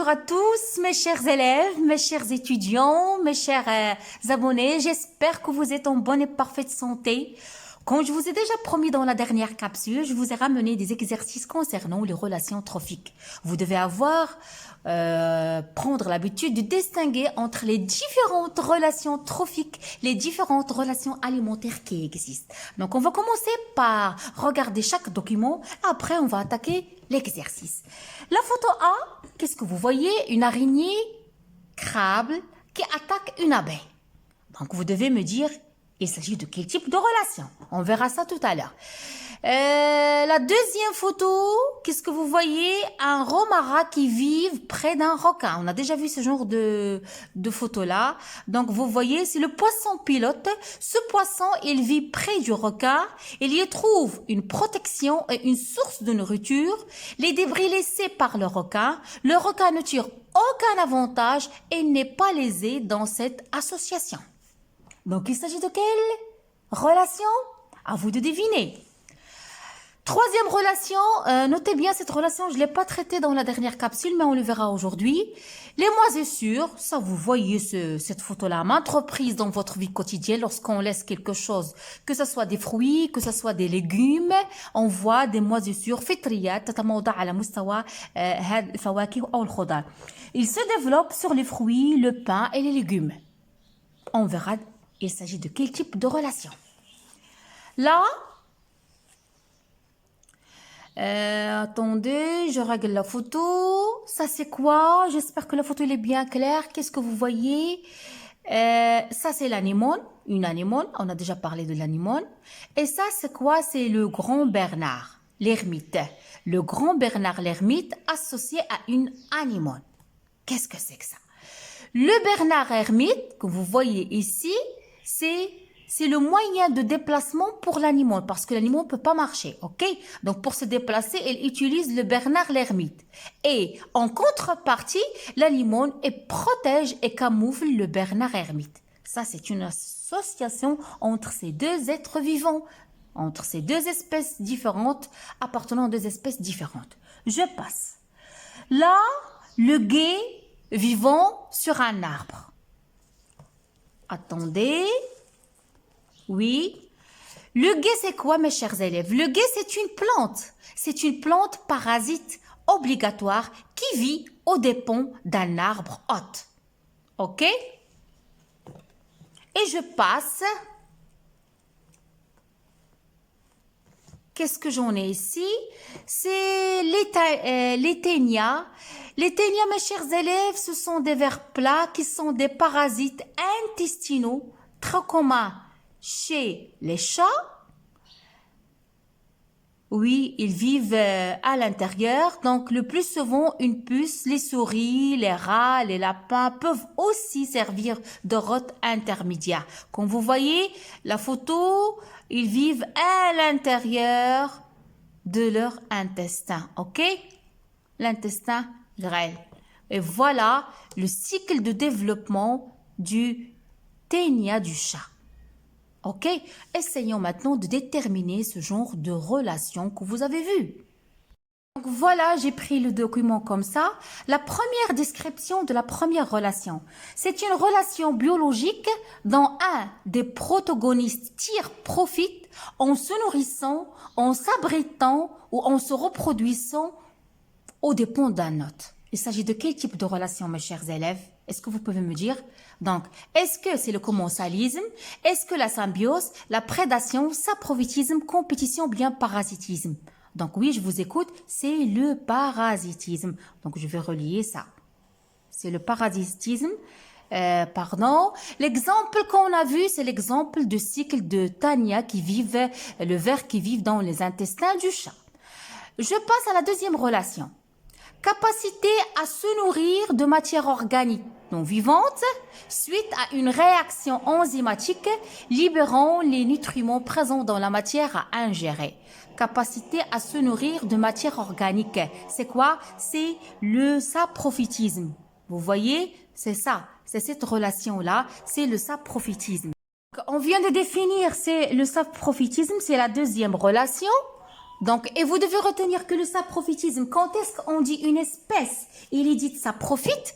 Bonjour à tous, mes chers élèves, mes chers étudiants, mes chers abonnés. J'espère que vous êtes en bonne et parfaite santé. Comme je vous ai déjà promis dans la dernière capsule, je vous ai ramené des exercices concernant les relations trophiques. Vous devez prendre l'habitude de distinguer entre les différentes relations trophiques, les différentes relations alimentaires qui existent. Donc, on va commencer par regarder chaque document. Après, on va attaquer l'exercice. La photo A, qu'est-ce que vous voyez? Une araignée crabe qui attaque une abeille. Donc, vous devez me dire, il s'agit de quel type de relation? On verra ça tout à l'heure. La deuxième photo, qu'est-ce que vous voyez? Un romara qui vit près d'un requin. On a déjà vu ce genre de photo-là. Donc, vous voyez, c'est le poisson pilote. Ce poisson, il vit près du requin. Il y trouve une protection et une source de nourriture. Les débris laissés par le requin ne tire aucun avantage et n'est pas lésé dans cette association. Donc, il s'agit de quelle relation? À vous de deviner. Troisième relation, notez bien cette relation, je ne l'ai pas traitée dans la dernière capsule, mais on le verra aujourd'hui. Les moisissures, ça vous voyez cette photo-là, maintes reprises dans votre vie quotidienne, lorsqu'on laisse quelque chose, que ce soit des fruits, que ce soit des légumes, on voit des moisissures, fitriyat, تتموضع على مستوى الفواكه أو الخضار. Ils se développent sur les fruits, le pain et les légumes. On verra, il s'agit de quel type de relation. Là, attendez, je règle la photo. Ça c'est quoi? J'espère que la photo elle est bien claire. Qu'est-ce que vous voyez? Ça c'est l'anémone, une anémone. On a déjà parlé de l'anémone. Et ça c'est quoi? C'est le grand Bernard, l'ermite. Le grand Bernard l'ermite associé à une anémone. Qu'est-ce que c'est que ça? Le Bernard ermite que vous voyez ici, c'est le moyen de déplacement pour l'anémone parce que l'anémone ne peut pas marcher, ok? Donc, pour se déplacer, elle utilise le Bernard l'ermite. Et en contrepartie, l'anémone protège et camoufle le Bernard ermite. Ça, c'est une association entre ces deux êtres vivants, entre ces deux espèces différentes, appartenant à deux espèces différentes. Je passe. Là, le guet vivant sur un arbre. Attendez. Oui. Le guet, c'est quoi, mes chers élèves? Le guet, c'est une plante. C'est une plante parasite obligatoire qui vit aux dépens d'un arbre hôte. OK? Et je passe. Qu'est-ce que j'en ai ici? C'est les ténias. Les ténias, mes chers élèves, ce sont des vers plats qui sont des parasites intestinaux très communs chez les chats. Oui, ils vivent à l'intérieur. Donc, le plus souvent, une puce, les souris, les rats, les lapins peuvent aussi servir de hôte intermédiaire. Comme vous voyez, la photo, ils vivent à l'intérieur de leur intestin. OK? L'intestin grêle. Et voilà le cycle de développement du ténia du chat. Ok, essayons maintenant de déterminer ce genre de relation que vous avez vu. Donc voilà, j'ai pris le document comme ça. La première description de la première relation. C'est une relation biologique dont un des protagonistes tire profit en se nourrissant, en s'abritant ou en se reproduisant aux dépens d'un autre. Il s'agit de quel type de relation, mes chers élèves? Est-ce que vous pouvez me dire? Donc, est-ce que c'est le commensalisme? Est-ce que la symbiose, la prédation, saprofitisme, compétition ou bien parasitisme? Donc oui, je vous écoute, c'est le parasitisme. Donc je vais relier ça. C'est le parasitisme. L'exemple qu'on a vu, c'est l'exemple du cycle de Tania le ver qui vit dans les intestins du chat. Je passe à la deuxième relation. Capacité à se nourrir de matière organique non vivante suite à une réaction enzymatique libérant les nutriments présents dans la matière à ingérer. Capacité à se nourrir de matière organique. C'est quoi? C'est le saprophytisme. Vous voyez? C'est ça. C'est cette relation-là. C'est le saprophytisme. On vient de définir, c'est le saprophytisme, c'est la deuxième relation. Donc, et vous devez retenir que le saprophytisme, quand est-ce qu'on dit une espèce, il est dit saprophyte.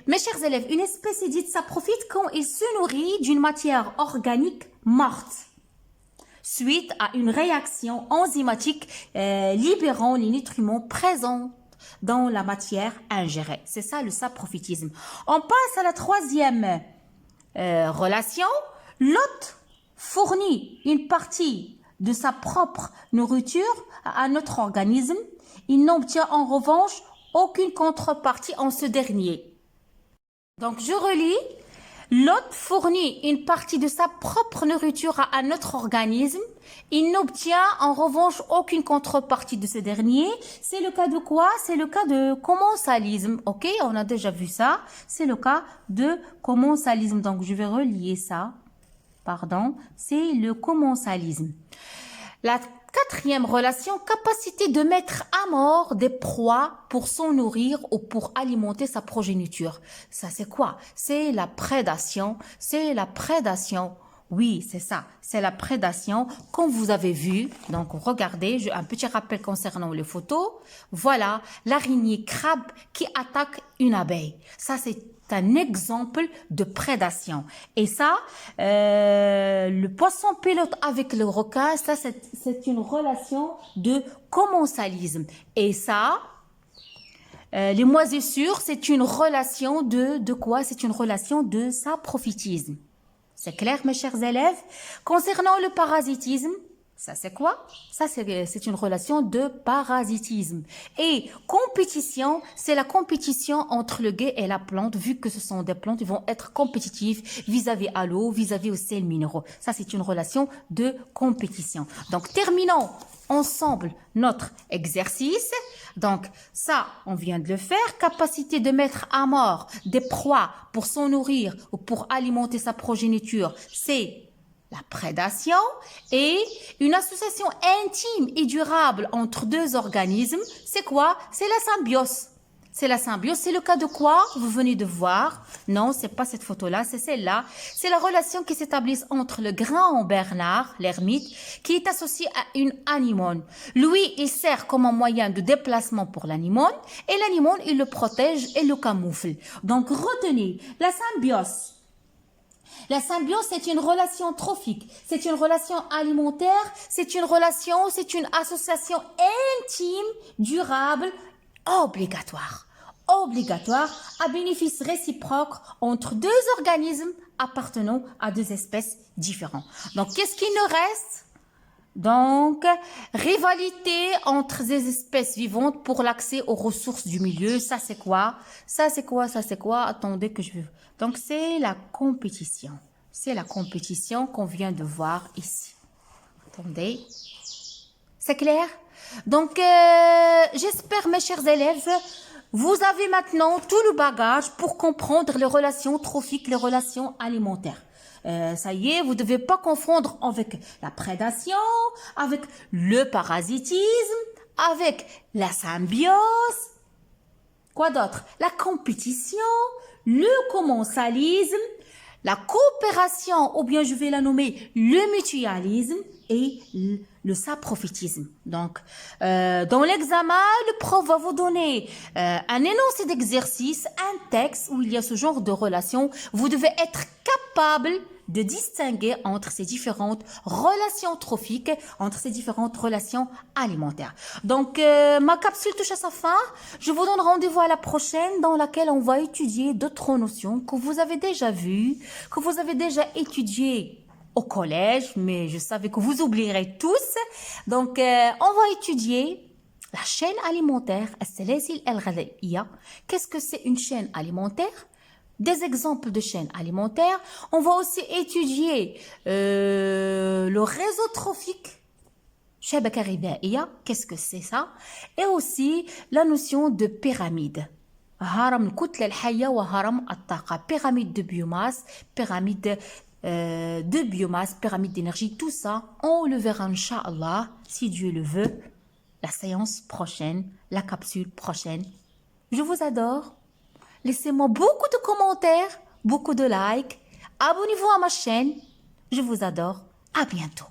Mes chers élèves, une espèce est dite saprophyte quand il se nourrit d'une matière organique morte, suite à une réaction enzymatique libérant les nutriments présents dans la matière ingérée. C'est ça le saprophytisme. On passe à la troisième relation. L'hôte fournit une partie de sa propre nourriture à notre organisme. Il n'obtient en revanche aucune contrepartie en ce dernier. Donc je relis. L'hôte fournit une partie de sa propre nourriture à notre organisme. Il n'obtient en revanche aucune contrepartie de ce dernier. C'est le cas de quoi? C'est le cas de commensalisme. Ok, on a déjà vu ça. C'est le cas de commensalisme. Donc je vais relier ça. Pardon, c'est le commensalisme. La quatrième relation, capacité de mettre à mort des proies pour s'en nourrir ou pour alimenter sa progéniture. Ça, c'est quoi? C'est la prédation. C'est la prédation. Oui, c'est ça. C'est la prédation. Comme vous avez vu, donc regardez, un petit rappel concernant les photos. Voilà, l'araignée crabe qui attaque une abeille. Ça, c'est un exemple de prédation. Et ça, le poisson pilote avec le requin, ça, c'est une relation de commensalisme. Et ça, les moisissures, c'est une relation de quoi? C'est une relation de saprophytisme. C'est clair, mes chers élèves? Concernant le parasitisme, ça c'est quoi? Ça c'est une relation de parasitisme. Et compétition, c'est la compétition entre le gué et la plante, vu que ce sont des plantes, ils vont être compétitives vis-à-vis à l'eau, vis-à-vis aux sels minéraux. Ça c'est une relation de compétition. Donc terminons ensemble notre exercice. Donc ça, on vient de le faire. Capacité de mettre à mort des proies pour s'en nourrir ou pour alimenter sa progéniture, c'est la prédation. Et une association intime et durable entre deux organismes, c'est quoi? C'est la symbiose. C'est la symbiose. C'est le cas de quoi? Vous venez de voir. Non, c'est pas cette photo-là, c'est celle-là. C'est la relation qui s'établit entre le grand Bernard, l'ermite, qui est associé à une anémone. Lui, il sert comme un moyen de déplacement pour l'anémone, et l'anémone, il le protège et le camoufle. Donc, retenez, la symbiose. La symbiose, c'est une relation trophique, c'est une relation alimentaire, c'est une association intime, durable, obligatoire à bénéfice réciproque entre deux organismes appartenant à deux espèces différentes. Donc, qu'est-ce qu'il nous reste? Donc, rivalité entre des espèces vivantes pour l'accès aux ressources du milieu. Ça, c'est quoi? Ça, c'est quoi? Ça, c'est quoi? Attendez que je vais... Donc, c'est la compétition. C'est la compétition qu'on vient de voir ici. Attendez. C'est clair? Donc, j'espère, mes chers élèves, vous avez maintenant tout le bagage pour comprendre les relations trophiques, les relations alimentaires. Ça y est, vous ne devez pas confondre avec la prédation, avec le parasitisme, avec la symbiose. Quoi d'autre? La compétition, le commensalisme, la coopération, ou bien je vais la nommer le mutualisme et le saprophytisme. Donc, dans l'examen, le prof va vous donner un énoncé d'exercice, un texte où il y a ce genre de relation. Vous devez être capable de distinguer entre ces différentes relations trophiques, entre ces différentes relations alimentaires. Donc, ma capsule touche à sa fin. Je vous donne rendez-vous à la prochaine dans laquelle on va étudier d'autres notions que vous avez déjà vues, que vous avez déjà étudiées au collège, mais je savais que vous oublierez tous. Donc, on va étudier la chaîne alimentaire. Qu'est-ce que c'est une chaîne alimentaire? Des exemples de chaînes alimentaires. On va aussi étudier le réseau trophique. Qu'est-ce que c'est ça? Et aussi la notion de pyramide. Pyramide de biomasse, pyramide pyramide d'énergie, tout ça, on le verra, Inch'Allah, si Dieu le veut, la séance prochaine, la capsule prochaine. Je vous adore. Laissez-moi beaucoup de commentaires, beaucoup de likes. Abonnez-vous à ma chaîne. Je vous adore. À bientôt.